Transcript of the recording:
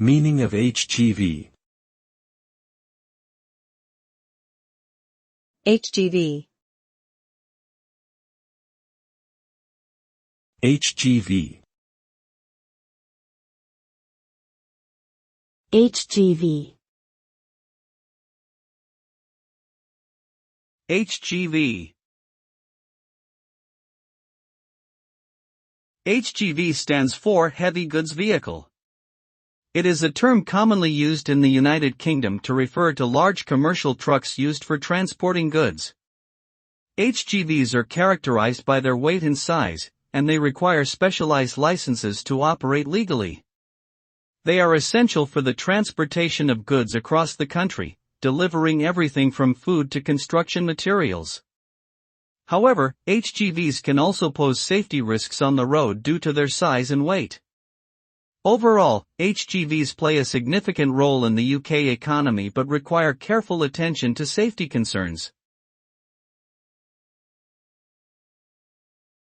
Meaning of HGV. HGV. HGV. HGV. HGV. HGV stands for Heavy Goods Vehicle. It is a term commonly used in the United Kingdom to refer to large commercial trucks used for transporting goods. HGVs are characterized by their weight and size, and they require specialized licenses to operate legally. They are essential for the transportation of goods across the country, delivering everything from food to construction materials. However, HGVs can also pose safety risks on the road due to their size and weight. Overall, HGVs play a significant role in the UK economy but require careful attention to safety concerns.